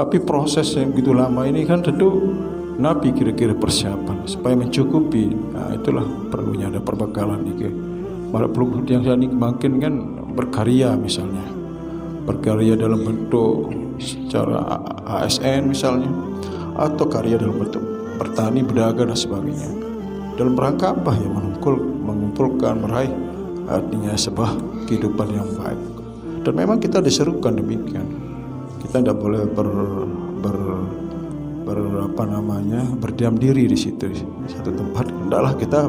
Tapi proses yang begitu lama ini kan tentu Nabi kira-kira persiapan supaya mencukupi. Nah, itulah perlunya ada perbekalan ini. Malah perlu yang saya makin kan berkarya misalnya, berkarya dalam bentuk secara ASN misalnya, atau karya dalam bentuk bertani, berdagang dan sebagainya. Dalam rangka apa ya? Mengumpulkan, meraih artinya sebuah kehidupan yang baik. Dan memang kita diserukan demikian. Kita tidak boleh berdiam diri di situ di satu tempat. Hendaklah kita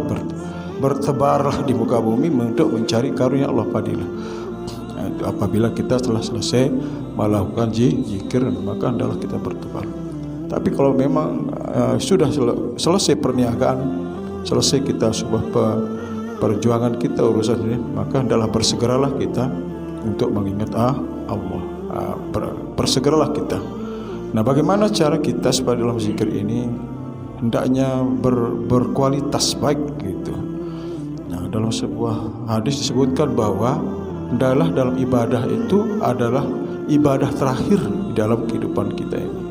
bertebarlah di muka bumi untuk mencari karunia Allah fadilah. Apabila kita telah selesai melakukan zikir, maka hendaklah kita bertebar. Tapi kalau memang sudah selesai perniagaan, selesai kita sebuah perjuangan kita urusan ini, maka hendaklah bersegeralah kita untuk mengingat Allah. Bersegeralah kita. Nah, bagaimana cara kita supaya dalam zikir ini hendaknya berkualitas baik gitu. Nah, dalam sebuah hadis disebutkan bahwa hendaklah dalam ibadah itu adalah ibadah terakhir di dalam kehidupan kita ini.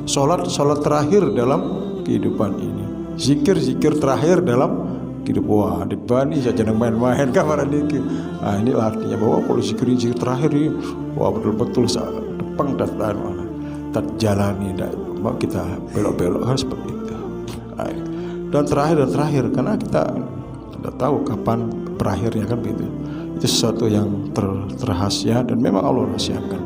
Salat terakhir dalam kehidupan ini. Zikir terakhir dalam kehidupan. Wah, dibani saja jangan main-main kamar ini. Nah, ini artinya bahwa kalau zikir terakhir ini, wah betul-betul depeng dan tak jalani, mau kita belok-belok harus seperti itu. Dan terakhir karena kita tidak tahu kapan berakhirnya kan begitu. Itu sesuatu yang terrahasia dan memang Allah rahasiakan.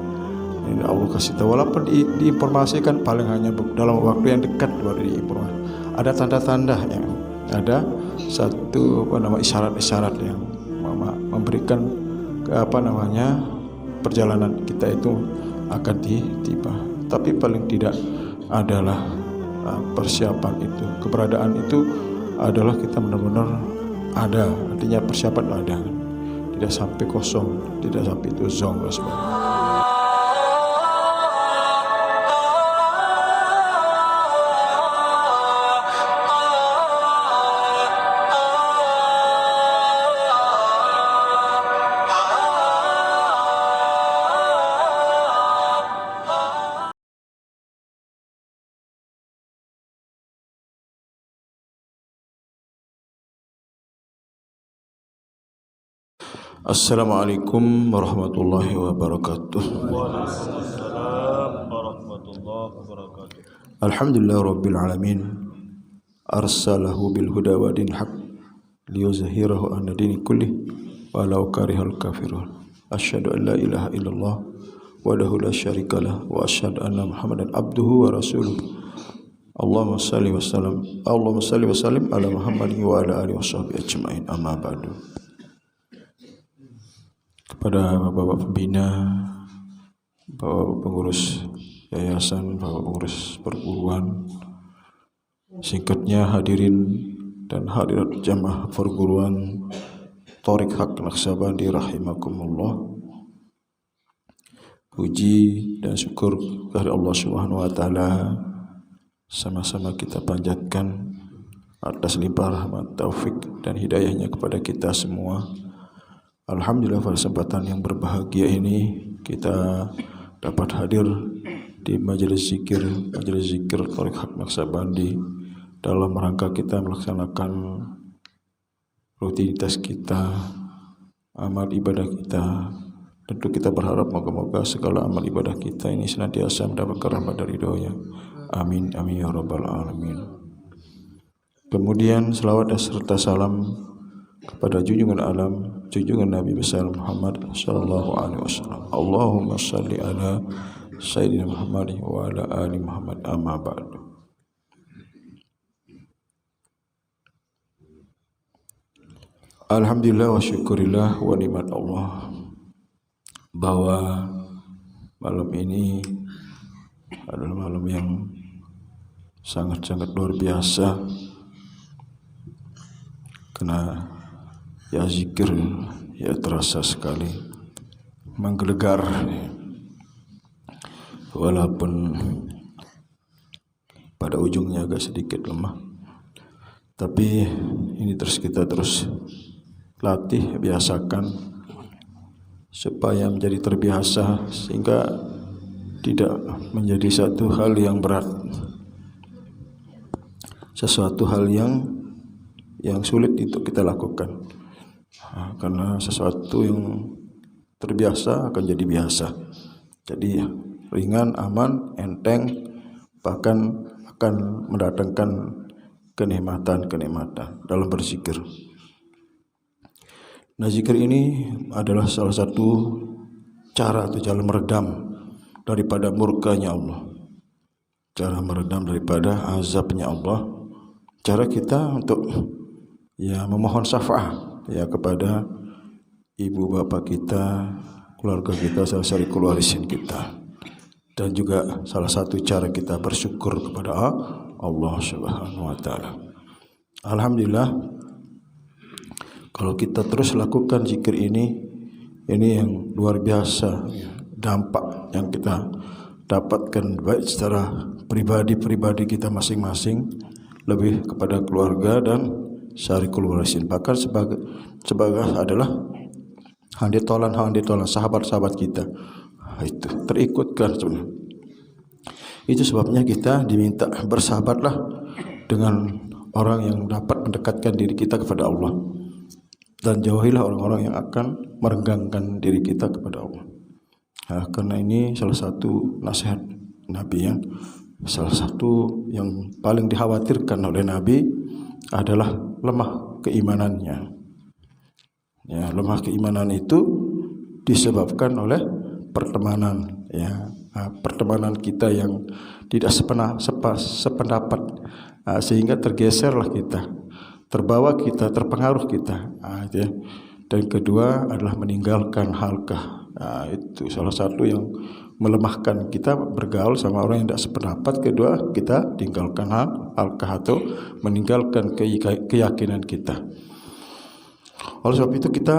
Ini Allah kasih tahu, walaupun diinformasikan paling hanya dalam waktu yang dekat baru diinformasi. Ada tanda-tanda yang ada satu isyarat-isyarat yang memberikan perjalanan kita itu akan tiba. Tapi paling tidak adalah persiapan itu, keberadaan itu adalah kita benar-benar ada, artinya persiapan ada, tidak sampai kosong, tidak sampai itu zong dan sebagainya. Assalamualaikum warahmatullahi wabarakatuh. Waalaikumsalam warahmatullahi wabarakatuh. Alhamdulillah rabbil alamin. Arsalahu bil huda wa din haq liyuzhirahu ala dini kullih walau karihal kafirun. Asyhadu an la ilaha illallah wahdahu la syarikalah wa asyhadu anna Muhammadan abduhu wa rasuluh. Allahumma salli wa sallim ala Muhammadin wa ala alihi washabbihi ajmain. Amma ba'du. Kepada Bapak Pembina, Bapak Pengurus Yayasan, Bapak Pengurus Perguruan, singkatnya hadirin dan hadirat jamaah perguruan Thoriq Haq Naqsyabandi rahimakumullah. Puji dan syukur kepada Allah Subhanahu wa taala sama-sama kita panjatkan atas limpah rahmat, taufik dan hidayahnya kepada kita semua. Alhamdulillah pada kesempatan yang berbahagia ini kita dapat hadir di majelis zikir Thoriq Haq Naqsyabandi dalam rangka kita melaksanakan rutinitas kita, amal ibadah kita. Tentu kita berharap moga-moga segala amal ibadah kita ini senantiasa mendapatkan rahmat dari ridhonya. Amin amin ya rabbal alamin. Kemudian selawat serta salam kepada junjungan alam, junjungan Nabi besar Muhammad sallallahu alaihi wasallam. Allahumma shalli ala sayyidina Muhammad wa ala ali Muhammad, amma ba'du. Alhamdulillah wa syukurillah wa nikmat Allah bahwa malam ini adalah malam yang sangat-sangat luar biasa, karena ya zikir ya terasa sekali menggelegar, walaupun pada ujungnya agak sedikit lemah, tapi ini kita terus latih, biasakan supaya menjadi terbiasa, sehingga tidak menjadi satu hal yang berat, sesuatu hal yang sulit untuk kita lakukan. Karena sesuatu yang terbiasa akan jadi biasa. Jadi ringan, aman, enteng, bahkan akan mendatangkan kenikmatan dalam berzikir. Nah, zikir ini adalah salah satu cara atau jalan meredam daripada murkanya Allah, cara meredam daripada azabnya Allah, cara kita untuk memohon syafaat kepada ibu bapak kita, keluarga kita, saudara keluarga kita, dan juga salah satu cara kita bersyukur kepada Allah Subhanahu wa taala. Alhamdulillah, kalau kita terus lakukan zikir ini yang luar biasa dampak yang kita dapatkan, baik secara pribadi kita masing-masing, lebih kepada keluarga dan syarikul warisin, bahkan sebagai adalah handitolan sahabat-sahabat kita itu terikutkan sebenarnya. Itu sebabnya kita diminta bersahabatlah dengan orang yang dapat mendekatkan diri kita kepada Allah, dan jauhilah orang-orang yang akan merenggangkan diri kita kepada Allah. Karena ini salah satu nasihat Nabi, salah satu yang paling dikhawatirkan oleh Nabi adalah lemah keimanannya. Lemah keimanan itu disebabkan oleh pertemanan, pertemanan kita yang tidak sependapat, sehingga tergeserlah kita, terbawa kita, terpengaruh kita. Dan kedua adalah meninggalkan halqah. Itu salah satu yang melemahkan kita bergaul sama orang yang tidak sependapat. Kedua, kita tinggalkan halqah atau meninggalkan keyakinan kita. Oleh sebab itu kita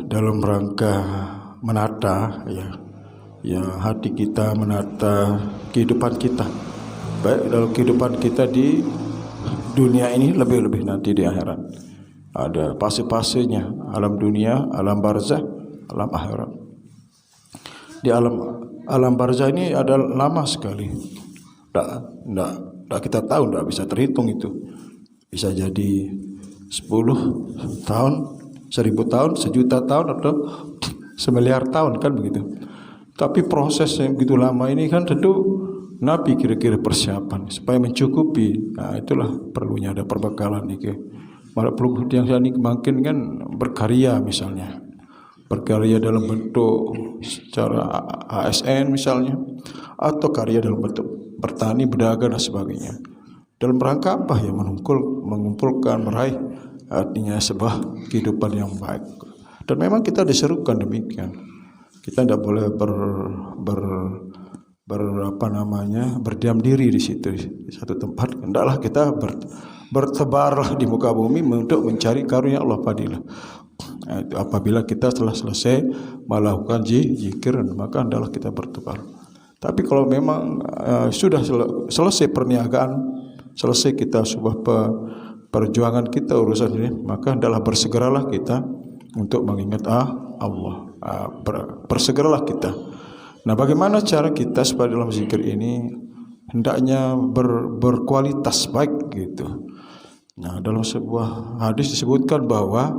dalam rangka menata hati kita, menata kehidupan kita, baik dalam kehidupan kita di dunia ini, lebih-lebih nanti di akhirat. Ada fase-fasenya, alam dunia, alam barzah, alam akhirat. Di alam barzah ini ada lama sekali. Tak kita tahu, tak bisa terhitung itu. Bisa jadi 10 tahun, 1000 tahun, 1.000.000 tahun, atau 1.000.000.000 tahun, kan begitu. Tapi proses yang begitu lama ini kan tentu Nabi kira-kira persiapan supaya mencukupi. Itulah perlunya ada perbekalan ini. Malah perlu yang ini makin kan berkarya, misalnya berkarya dalam bentuk secara ASN misalnya, atau karya dalam bentuk bertani, berdagang dan sebagainya. Dalam rangka apa? Mengumpulkan, meraih artinya sebuah kehidupan yang baik. Dan memang kita diserukan demikian. Kita tidak boleh berdiam diri di situ, di satu tempat. Hendaklah kita bertebarlah di muka bumi untuk mencari karunia Allah fadilah. Apabila kita telah selesai melakukan zikir, maka hendaklah kita bertebar. Tapi kalau memang sudah selesai perniagaan, selesai kita sebuah perjuangan kita, urusan ini, maka hendaklah bersegeralah kita untuk mengingat Allah. Bersegeralah kita. Nah, bagaimana cara kita supaya dalam zikir ini hendaknya berkualitas baik gitu. Nah, dalam sebuah hadis disebutkan bahwa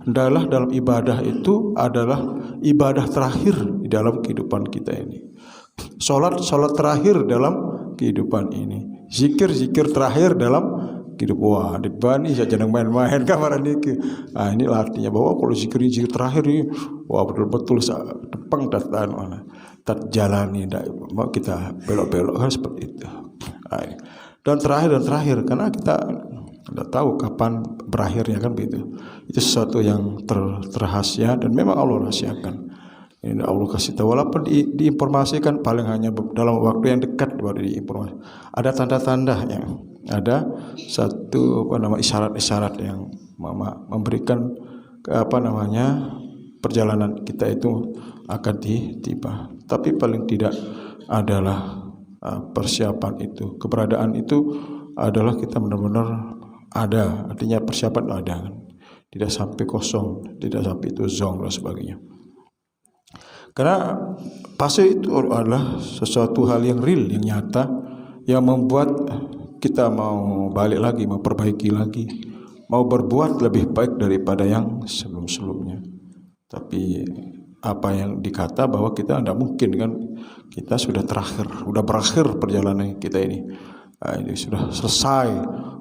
hendaklah dalam ibadah itu adalah ibadah terakhir di dalam kehidupan kita ini. Salat terakhir dalam kehidupan ini. Zikir terakhir dalam kehidupan. Wah, dibani saja jangan main-main kamar ini. Ini artinya bahwa kalau zikir terakhir ini, wah betul-betul tepang datang mana. Terjalani, mau kita belok-belok kan seperti itu. Dan terakhir karena kita tidak tahu kapan berakhirnya, kan begitu. Itu sesuatu yang terrahasia dan memang Allah rahasiakan. Ini Allah kasih tahu, walaupun diinformasikan paling hanya dalam waktu yang dekat baru diinformasi. Ada tanda-tanda yang ada satu isyarat-isyarat yang memberikan perjalanan kita itu akan tiba. Tapi paling tidak adalah persiapan itu, keberadaan itu adalah kita benar-benar ada, artinya persiapan ada, kan? Tidak sampai kosong, tidak sampai itu zong dan sebagainya. Karena Fase itu adalah sesuatu hal yang real, yang nyata, yang membuat kita mau balik lagi, mau perbaiki lagi, mau berbuat lebih baik daripada yang sebelum-sebelumnya. Tapi apa yang dikata bahwa kita tidak mungkin kan, kita sudah berakhir perjalanan kita ini. Ini sudah selesai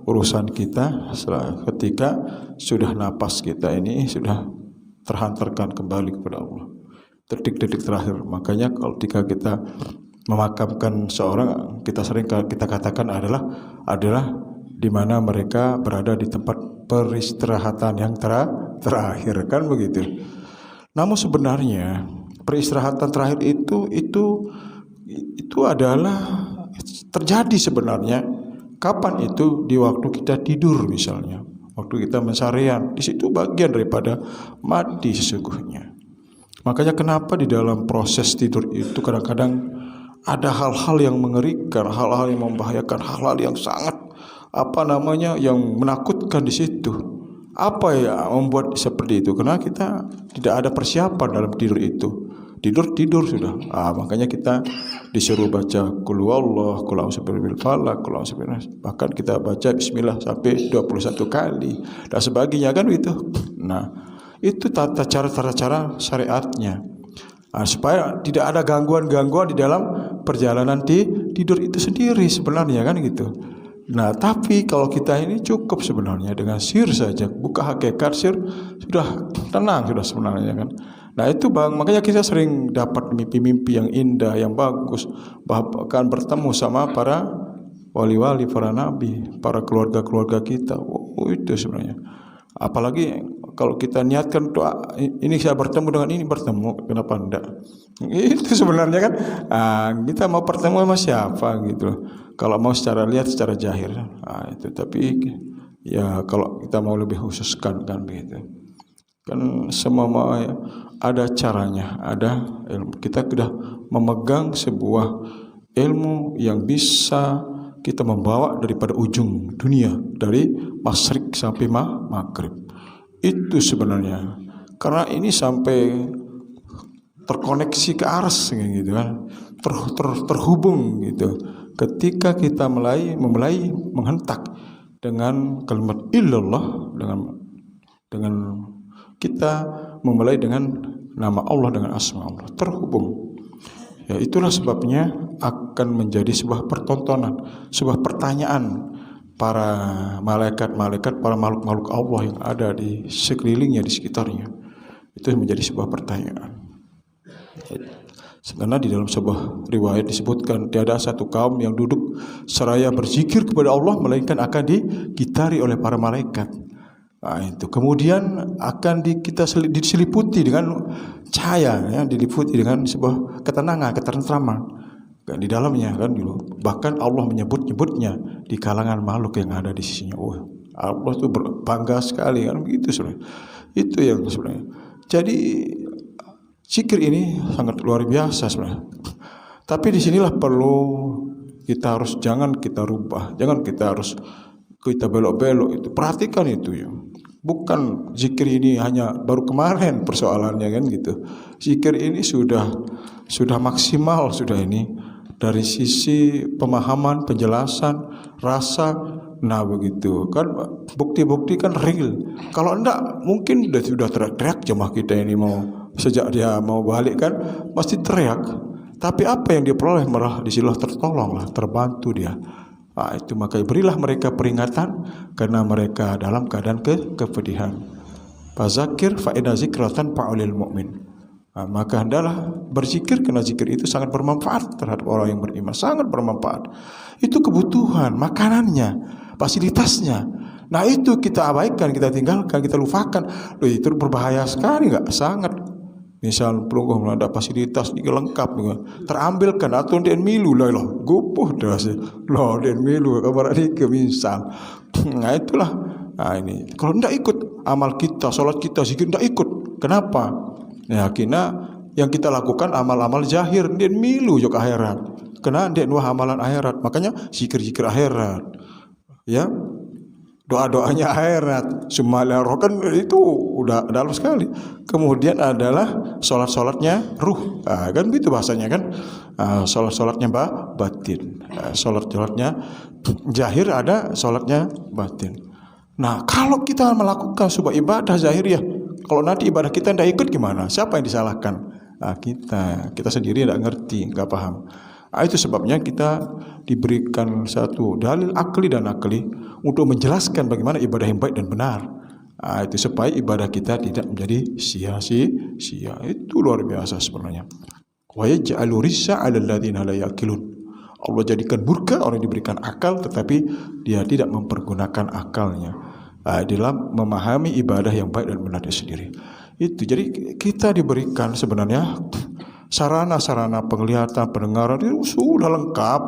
urusan kita ketika sudah napas kita ini sudah terhantarkan kembali kepada Allah. Detik-detik terakhir. Makanya ketika kita memakamkan seorang, kita sering kita katakan adalah di mana mereka berada di tempat peristirahatan yang terakhir, kan begitu. Namun sebenarnya peristirahatan terakhir itu adalah terjadi sebenarnya kapan itu? Di waktu kita tidur misalnya, waktu kita mensarean, di situ bagian daripada mati sesungguhnya. Makanya kenapa di dalam proses tidur itu kadang-kadang ada hal-hal yang mengerikan, hal-hal yang membahayakan, hal-hal yang sangat yang menakutkan di situ. Apa yang membuat seperti itu? Karena kita tidak ada persiapan dalam tidur itu. Tidur sudah. Makanya kita disuruh baca qul huwallahu, qul a'udzu birabbil falaq, qul a'udzu birabbin nas. Bahkan kita baca bismillah sampai 21 kali dan sebagainya, kan itu. Nah, itu tata cara syariatnya, supaya tidak ada gangguan-gangguan di dalam perjalanan tidur itu sendiri sebenarnya, kan gitu. Nah, tapi kalau kita ini cukup sebenarnya dengan sir saja, buka hakikat sir, sudah tenang sudah sebenarnya, kan. Nah itu makanya kita sering dapat mimpi-mimpi yang indah, yang bagus, bahkan bertemu sama para wali-wali, para nabi, para keluarga-keluarga kita. Itu sebenarnya. Apalagi kalau kita niatkan doa, ini saya bertemu dengan ini, kenapa enggak? Itu sebenarnya kan, kita mau bertemu sama siapa gitu. Kalau mau secara lihat, secara zahir, itu. Tapi ya kalau kita mau lebih khususkan kan begitu. Kan semua ada caranya, ada ilmu. Kita sudah memegang sebuah ilmu yang bisa kita membawa daripada ujung dunia, dari masyrik sampai maghrib. Itu sebenarnya, karena ini sampai terkoneksi ke ars gitu kan, terhubung gitu. Ketika kita mulai menghentak dengan kalimat illallah, dengan kita memulai dengan nama Allah, dengan asma Allah, terhubung. Ya, itulah sebabnya akan menjadi sebuah pertontonan, sebuah pertanyaan para malaikat-malaikat, para makhluk-makhluk Allah yang ada di sekelilingnya, di sekitarnya. Itu menjadi sebuah pertanyaan. Karena di dalam sebuah riwayat disebutkan, tiada satu kaum yang duduk seraya berzikir kepada Allah melainkan akan digitari oleh para malaikat. Itu kemudian akan kita diseliputi dengan cahaya, ya, diliputi dengan sebuah ketenangan, ketentraman di dalamnya, kan dulu. Bahkan Allah menyebut-nyebutnya di kalangan makhluk yang ada di sisinya. Allah itu berbangga sekali, kan begitu sebenarnya. Itu yang sebenarnya. Jadi zikir ini sangat luar biasa sebenarnya. Tapi disinilah perlu kita harus, jangan kita rubah, jangan kita harus kita belok-belok itu. Perhatikan itu ya. Bukan zikir ini hanya baru kemarin persoalannya, kan gitu. Zikir ini sudah maksimal sudah ini dari sisi pemahaman, penjelasan, rasa. Nah begitu kan, bukti-bukti kan real. Kalau enggak mungkin sudah teriak jemaah kita ini mau, sejak dia mau balik kan pasti teriak. Tapi apa yang dia peroleh, malah disilah tertolong lah, terbantu dia. Itu maka berilah mereka peringatan karena mereka dalam keadaan kepedihan. Fazakir fa inna zikratan fa'ulil mu'min. Maka hendaklah berzikir, karena zikir itu sangat bermanfaat terhadap orang yang beriman, sangat bermanfaat. Itu kebutuhan, makanannya, fasilitasnya. Nah itu kita abaikan, kita tinggalkan, kita lupakan. Itu berbahaya sekali, enggak? Sangat. Misal pelungguh melanda fasilitas ini lengkap, terambilkan atau den milu lah gopoh dah sih loh den milu kabar ini misal. Nah itulah, ini kalau tidak ikut amal kita, sholat kita, zikir tidak ikut. Kenapa? Ya kina yang kita lakukan amal-amal zahir, den milu juga akhirat. Kena den wah amalan akhirat, makanya zikir akhirat. Ya, doa-doanya akhirat. Sumala roh kan itu udah dalam sekali. Kemudian adalah sholat-sholatnya ruh. Kan begitu bahasanya kan. Sholat-sholatnya batin. Sholat-sholatnya zahir, ada sholatnya batin. Nah, kalau kita melakukan sebuah ibadah zahiriyah, kalau nanti ibadah kita tidak ikut gimana? Siapa yang disalahkan? Kita sendiri tidak ngerti, nggak paham. Itu sebabnya kita diberikan satu dalil akli dan akli untuk menjelaskan bagaimana ibadah yang baik dan benar. Itu supaya ibadah kita tidak menjadi sia-sia. Itu luar biasa sebenarnya. Wa yaj'alu rissa 'alal ladzina la yaqilun. Allah jadikan murka orang yang diberikan akal tetapi dia tidak mempergunakan akalnya dalam memahami ibadah yang baik dan benar itu sendiri. Itu jadi kita diberikan sebenarnya sarana-sarana penglihatan, pendengaran itu sudah lengkap.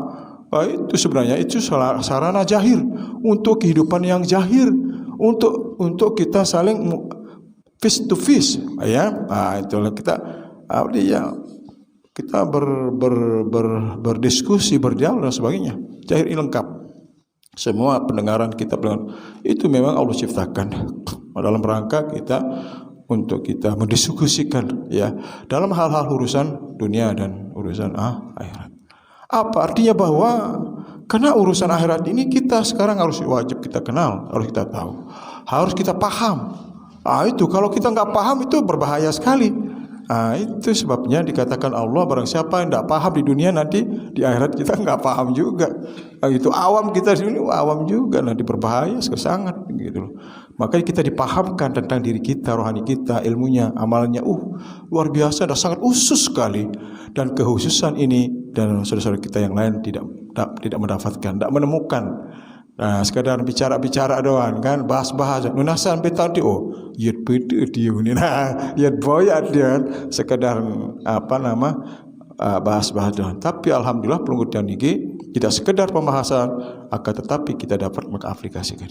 Itu sebenarnya itu sarana zahir untuk kehidupan yang zahir, untuk kita saling face to face, ya. Itulah kita berdiskusi, berdialog dan sebagainya. Zahir ini lengkap. Semua pendengaran kita itu memang Allah ciptakan dalam rangka kita untuk kita mendiskusikan, ya, dalam hal-hal urusan dunia dan urusan akhirat. Apa artinya? Bahwa karena urusan akhirat ini kita sekarang harus wajib kita kenal, harus kita tahu, harus kita paham. Itu kalau kita nggak paham itu berbahaya sekali. Itu sebabnya dikatakan Allah, barang siapa yang tidak paham di dunia, nanti di akhirat kita nggak paham juga. Itu awam kita di sini, awam juga, nanti berbahaya sangat gitu loh. Makanya kita dipahamkan tentang diri kita, rohani kita, ilmunya, amalnya, luar biasa, dan sangat khusus sekali. Dan kekhususan ini dan saudara-saudara kita yang lain tidak mendapatkan, tidak menemukan. Nah, sekadar bicara-bicara doang kan, bahas-bahas. Nunasan betadi yet beda dia ni. Nah, yet boyak dia sekadar bahas-bahas doang. Tapi alhamdulillah pengujian ini tidak sekedar pembahasan, akan tetapi kita dapat mengaplikasikan,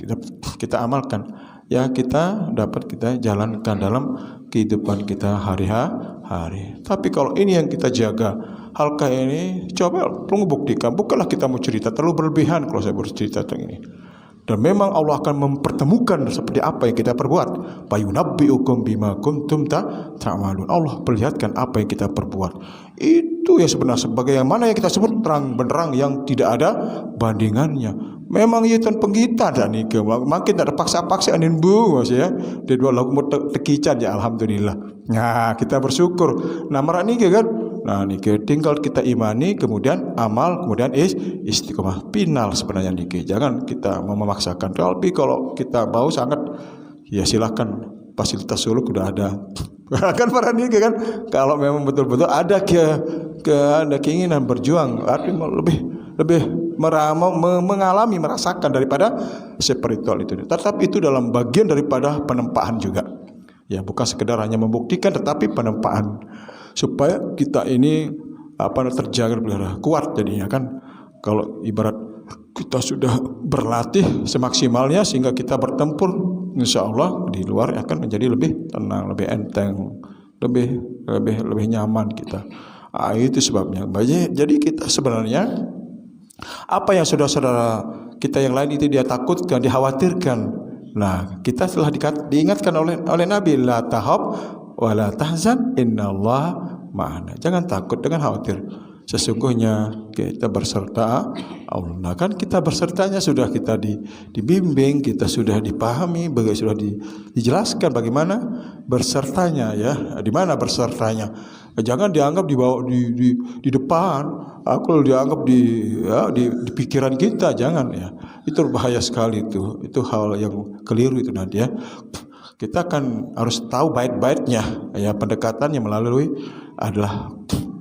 kita amalkan, ya, kita dapat kita jalankan dalam kehidupan kita hari-hari. Tapi kalau ini yang kita jaga, hal kayak ini, coba perlu buktikan. Bukanlah kita mau cerita terlalu berlebihan kalau saya bercerita tentang ini. Dan memang Allah akan mempertemukan seperti apa yang kita perbuat. Fayunabbi'ukum bima kuntum ta'malun. Allah perlihatkan apa yang kita perbuat. Itu yang sebenarnya sebagaimana yang kita sebut terang benderang yang tidak ada bandingannya. Memang itu penggita dan nika. Makin tak ada paksa-paksa anin bu, ya. Dia dua lagu tekican, ya, alhamdulillah. Nah, kita bersyukur. Nah, marah nika kan. Nah, niki tinggal kita imani, kemudian amal, kemudian istiqomah. Final sebenarnya niki. Jangan kita memaksakan. Tapi kalau kita mau sangat, ya silakan, fasilitas suluk sudah ada. Kan para niki kan, kalau memang betul-betul ada ada keinginan berjuang, artinya lebih mengalami, merasakan daripada spiritual itu. Tetapi itu dalam bagian daripada penempaan juga. Ya, bukan sekedar hanya membuktikan, tetapi penempaan supaya kita ini terjaga, kuat jadinya kan. Kalau ibarat kita sudah berlatih semaksimalnya sehingga kita bertempur, insya Allah di luar akan menjadi lebih tenang, lebih enteng, lebih nyaman kita. Itu sebabnya. Jadi kita sebenarnya apa yang saudara-saudara kita yang lain itu dia takutkan, dikhawatirkan. Nah, kita telah diingatkan oleh Nabi, la tahab wa la tahzan innallaha ma'ana. Jangan takut, dengan khawatir. Sesungguhnya kita berserta Allah. Nah, kan kita bersertanya sudah kita dibimbing, kita sudah dipahami, sudah dijelaskan bagaimana bersertanya, ya. Di mana bersertanya? Jangan dianggap di depan. Kalau dianggap di pikiran kita, jangan, ya. Itu bahaya sekali itu. Itu hal yang keliru itu nanti, ya. Kita kan harus tahu bait-baitnya, ya, pendekatannya melalui adalah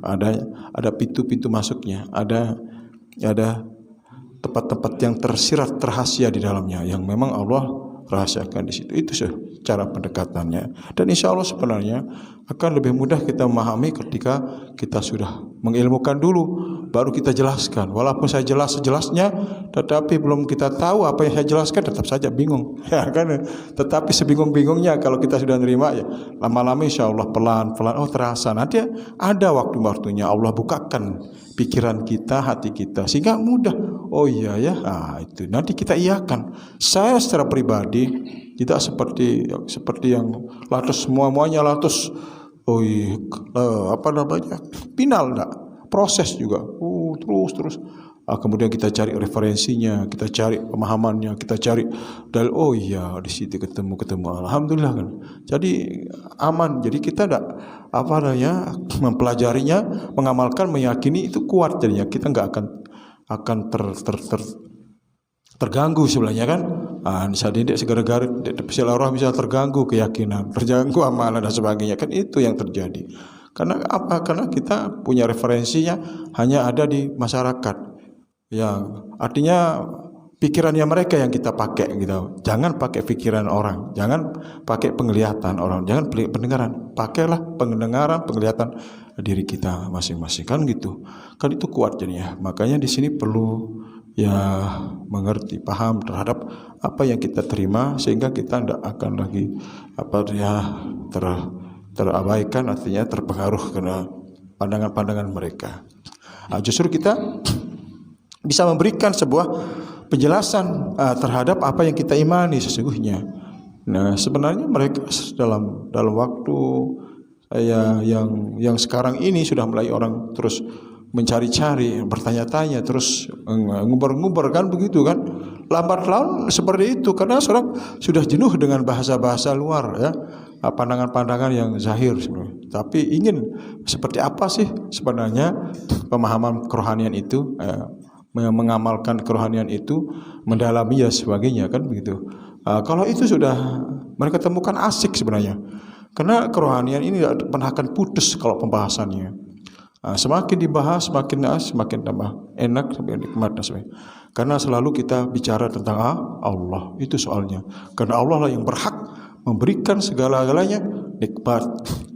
ada pintu-pintu masuknya, ada tempat-tempat yang tersirat terhasia di dalamnya yang memang Allah rahasiakan di situ. Itu cara pendekatannya. Dan insya Allah sebenarnya akan lebih mudah kita memahami ketika kita sudah mengilmukan dulu, baru kita jelaskan. Walaupun saya jelas sejelasnya, tetapi belum kita tahu apa yang saya jelaskan, tetap saja bingung. Ya kan? Tetapi sebingung-bingungnya kalau kita sudah nerima, ya lama-lama insya Allah pelan-pelan, terasa. Nanti ada waktu-waktunya Allah bukakan pikiran kita, hati kita, sehingga mudah. oh iya ya, itu nanti kita iakan. Saya secara pribadi tidak seperti yang latus semuanya latus, oh iya, apa namanya, final enggak, proses juga, terus. Kemudian kita cari referensinya, kita cari pemahamannya, kita cari dalil. Oh iya, di situ ketemu. Alhamdulillah kan. Jadi aman. Jadi kita tidak mempelajarinya, mengamalkan, meyakini itu kuat. Jadinya kita nggak akan terganggu sebenarnya kan. Misalnya segera-gara silaturahmi bisa terganggu keyakinan, terganggu amalan dan sebagainya kan, itu yang terjadi. Karena apa? Karena kita punya referensinya hanya ada di masyarakat. Ya, artinya pikirannya mereka yang kita pakai gitu. Jangan pakai pikiran orang, jangan pakai penglihatan orang, jangan pendengaran. Pakailah pendengaran, penglihatan diri kita masing-masing kan gitu. Kan itu kuat jadinya. Makanya di sini perlu ya mengerti, paham terhadap apa yang kita terima sehingga kita tidak akan lagi terabaikan, artinya terpengaruh karena pandangan-pandangan mereka. Justru kita bisa memberikan sebuah penjelasan terhadap apa yang kita imani sesungguhnya. Nah, sebenarnya mereka dalam waktu yang sekarang ini sudah mulai orang terus mencari-cari, bertanya-tanya, terus ngubar-ngubar kan begitu kan. Lambat laun seperti itu karena seorang sudah jenuh dengan bahasa-bahasa luar ya, pandangan-pandangan yang zahir sebenarnya. Tapi ingin seperti apa sih sebenarnya pemahaman kerohanian itu, mengamalkan kerohanian itu, mendalami dan sebagainya kan begitu. Kalau itu sudah mereka temukan asik sebenarnya. Karena kerohanian ini tidak pernah akan putus kalau pembahasannya. Semakin dibahas semakin tambah enak, sampai nikmat dan sebagainya. Karena selalu kita bicara tentang Allah, itu soalnya. Karena Allah lah yang berhak memberikan segala-galanya, nikmat,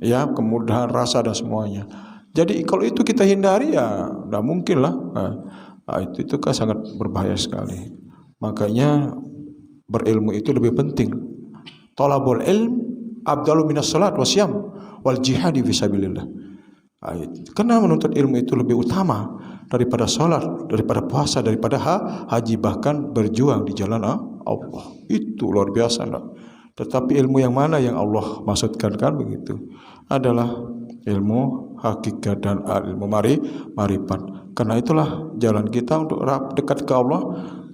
ya, kemudahan rasa dan semuanya. Jadi kalau itu kita hindari ya tidak mungkin lah. Itu kan sangat berbahaya sekali. Makanya berilmu itu lebih penting. Thalabul ilm afdalu minas salat wasyam wal jihad fisabilillah. Karena menuntut ilmu itu lebih utama daripada salat, daripada puasa, daripada haji, bahkan berjuang di jalan Allah. Itu luar biasa enggak? Tetapi ilmu yang mana yang Allah maksudkan kan begitu? Adalah ilmu hakikat dan ilmu marifat. Karena itulah jalan kita untuk dekat ke Allah,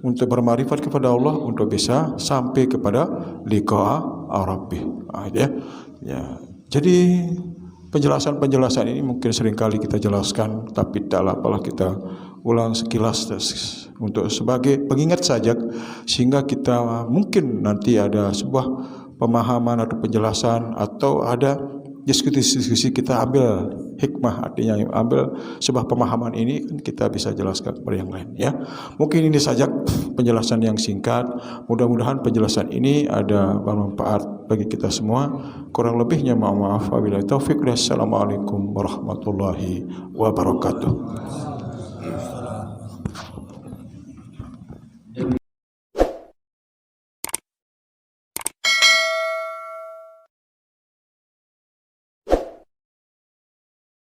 untuk bermarifat kepada Allah, untuk bisa sampai kepada liqa Rabbih. Ya. Jadi penjelasan ini mungkin seringkali kita jelaskan, tapi tidaklah apalah kita ulang sekilas untuk sebagai pengingat saja, sehingga kita mungkin nanti ada sebuah pemahaman atau penjelasan, atau ada diskusi kita ambil hikmah, artinya ambil sebuah pemahaman ini kita bisa jelaskan kepada yang lain ya. Mungkin ini saja penjelasan yang singkat. Mudah-mudahan penjelasan ini ada bermanfaat bagi kita semua. Kurang lebihnya maaf. Wabillahi taufik. Wassalamualaikum warahmatullahi wabarakatuh.